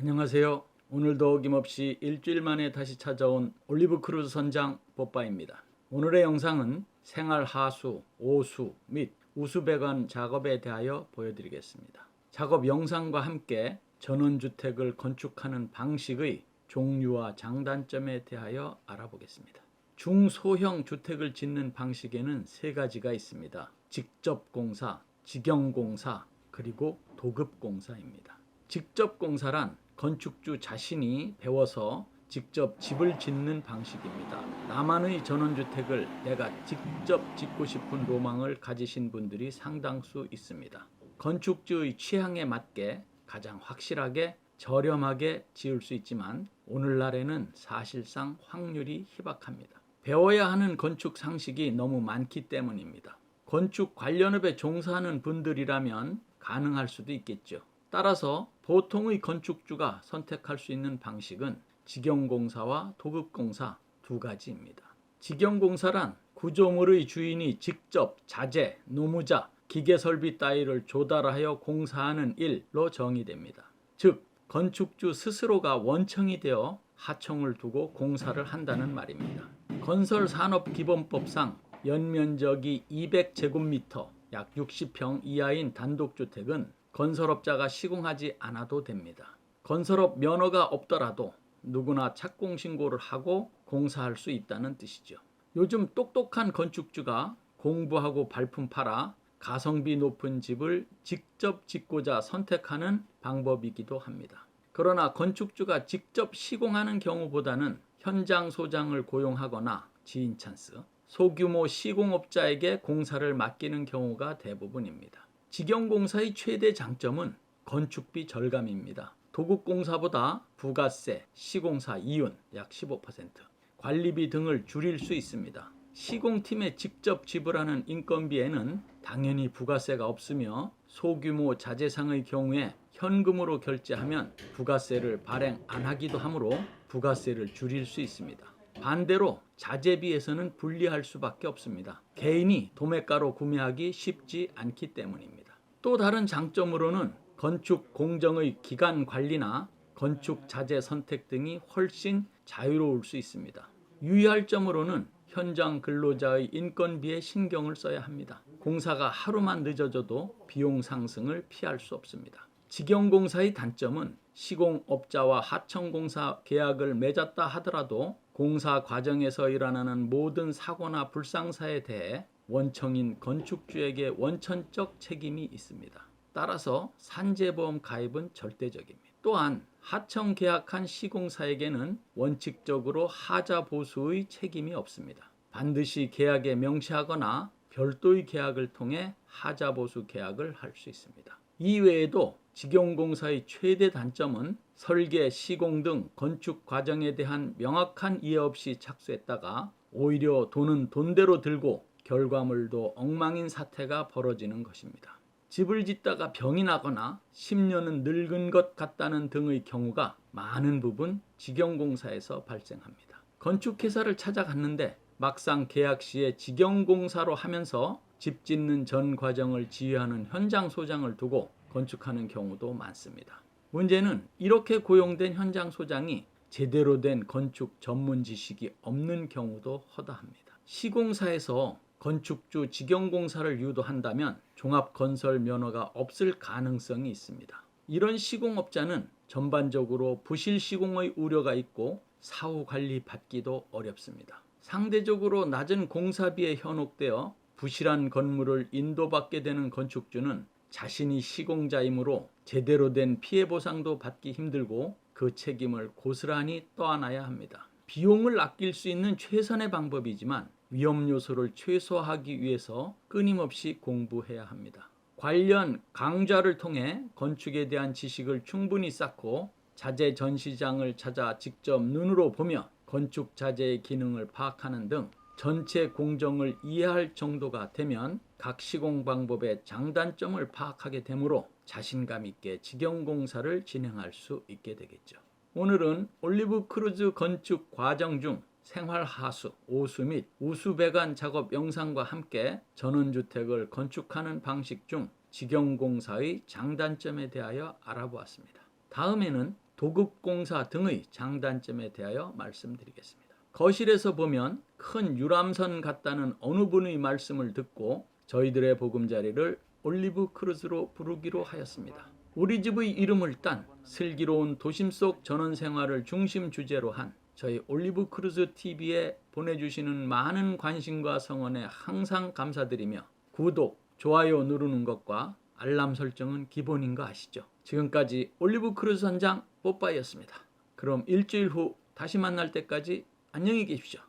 안녕하세요. 오늘도 어김없이 일주일 만에 다시 찾아온 올리브 크루즈 선장 뽀빠입니다. 오늘의 영상은 생활 하수, 오수 및 우수 배관 작업에 대하여 보여드리겠습니다. 작업 영상과 함께 전원주택을 건축하는 방식의 종류와 장단점에 대하여 알아보겠습니다. 중소형 주택을 짓는 방식에는 세 가지가 있습니다. 직접 공사, 직영 공사, 그리고 도급 공사입니다. 직접 공사란 건축주 자신이 배워서 직접 집을 짓는 방식입니다. 나만의 전원주택을 내가 직접 짓고 싶은 로망을 가지신 분들이 상당수 있습니다. 건축주의 취향에 맞게 가장 확실하게 저렴하게 지을 수 있지만 오늘날에는 사실상 확률이 희박합니다. 배워야 하는 건축 상식이 너무 많기 때문입니다. 건축 관련업에 종사하는 분들이라면 가능할 수도 있겠죠. 따라서 보통의 건축주가 선택할 수 있는 방식은 직영공사와 도급공사 두 가지입니다. 직영공사란 구조물의 주인이 직접 자재, 노무자, 기계설비 따위를 조달하여 공사하는 일로 정의됩니다. 즉 건축주 스스로가 원청이 되어 하청을 두고 공사를 한다는 말입니다. 건설산업기본법상 연면적이 200제곱미터, 약 60평 이하인 단독주택은 건설업자가 시공하지 않아도 됩니다. 건설업 면허가 없더라도 누구나 착공신고를 하고 공사할 수 있다는 뜻이죠. 요즘 똑똑한 건축주가 공부하고 발품 팔아 가성비 높은 집을 직접 짓고자 선택하는 방법이기도 합니다. 그러나 건축주가 직접 시공하는 경우보다는 현장 소장을 고용하거나 지인 찬스, 소규모 시공업자에게 공사를 맡기는 경우가 대부분입니다. 직영공사의 최대 장점은 건축비 절감입니다. 도급공사보다 부가세, 시공사 이윤 약 15%, 관리비 등을 줄일 수 있습니다. 시공팀에 직접 지불하는 인건비에는 당연히 부가세가 없으며 소규모 자재상의 경우에 현금으로 결제하면 부가세를 발행 안 하기도 하므로 부가세를 줄일 수 있습니다. 반대로 자재비에서는 불리할 수밖에 없습니다. 개인이 도매가로 구매하기 쉽지 않기 때문입니다. 또 다른 장점으로는 건축 공정의 기간 관리나 건축 자재 선택 등이 훨씬 자유로울 수 있습니다. 유의할 점으로는 현장 근로자의 인건비에 신경을 써야 합니다. 공사가 하루만 늦어져도 비용 상승을 피할 수 없습니다. 직영공사의 단점은 시공업자와 하청공사 계약을 맺었다 하더라도 공사 과정에서 일어나는 모든 사고나 불상사에 대해 원청인 건축주에게 원천적 책임이 있습니다. 따라서 산재보험 가입은 절대적입니다. 또한 하청 계약한 시공사에게는 원칙적으로 하자 보수의 책임이 없습니다. 반드시 계약에 명시하거나 별도의 계약을 통해 하자 보수 계약을 할 수 있습니다. 이외에도 직영공사의 최대 단점은 설계, 시공 등 건축 과정에 대한 명확한 이해 없이 착수했다가 오히려 돈은 돈대로 들고 결과물도 엉망인 사태가 벌어지는 것입니다. 집을 짓다가 병이 나거나 10년은 늙은 것 같다는 등의 경우가 많은 부분 직영공사에서 발생합니다. 건축회사를 찾아갔는데 막상 계약 시에 직영공사로 하면서 집 짓는 전 과정을 지휘하는 현장 소장을 두고 건축하는 경우도 많습니다. 문제는 이렇게 고용된 현장 소장이 제대로 된 건축 전문 지식이 없는 경우도 허다합니다. 시공사에서 건축주 직영공사를 유도한다면 종합건설 면허가 없을 가능성이 있습니다. 이런 시공업자는 전반적으로 부실 시공의 우려가 있고 사후 관리 받기도 어렵습니다. 상대적으로 낮은 공사비에 현혹되어 부실한 건물을 인도받게 되는 건축주는 자신이 시공자이므로 제대로 된 피해 보상도 받기 힘들고 그 책임을 고스란히 떠안아야 합니다. 비용을 아낄 수 있는 최선의 방법이지만 위험 요소를 최소화하기 위해서 끊임없이 공부해야 합니다. 관련 강좌를 통해 건축에 대한 지식을 충분히 쌓고 자재 전시장을 찾아 직접 눈으로 보며 건축 자재의 기능을 파악하는 등 전체 공정을 이해할 정도가 되면 각 시공 방법의 장단점을 파악하게 되므로 자신감 있게 직영공사를 진행할 수 있게 되겠죠. 오늘은 올리브 크루즈 건축 과정 중 생활 하수, 오수 및 우수 배관 작업 영상과 함께 전원주택을 건축하는 방식 중 직영공사의 장단점에 대하여 알아보았습니다. 다음에는 도급공사 등의 장단점에 대하여 말씀드리겠습니다. 거실에서 보면 큰 유람선 같다는 어느 분의 말씀을 듣고 저희들의 보금자리를 올리브 크루즈로 부르기로 하였습니다. 우리 집의 이름을 딴 슬기로운 도심 속 전원생활을 중심 주제로 한 저희 올리브 크루즈 TV에 보내주시는 많은 관심과 성원에 항상 감사드리며 구독, 좋아요 누르는 것과 알람 설정은 기본인 거 아시죠? 지금까지 올리브 크루즈 선장 뽀빠이였습니다. 그럼 일주일 후 다시 만날 때까지 안녕히 계십시오.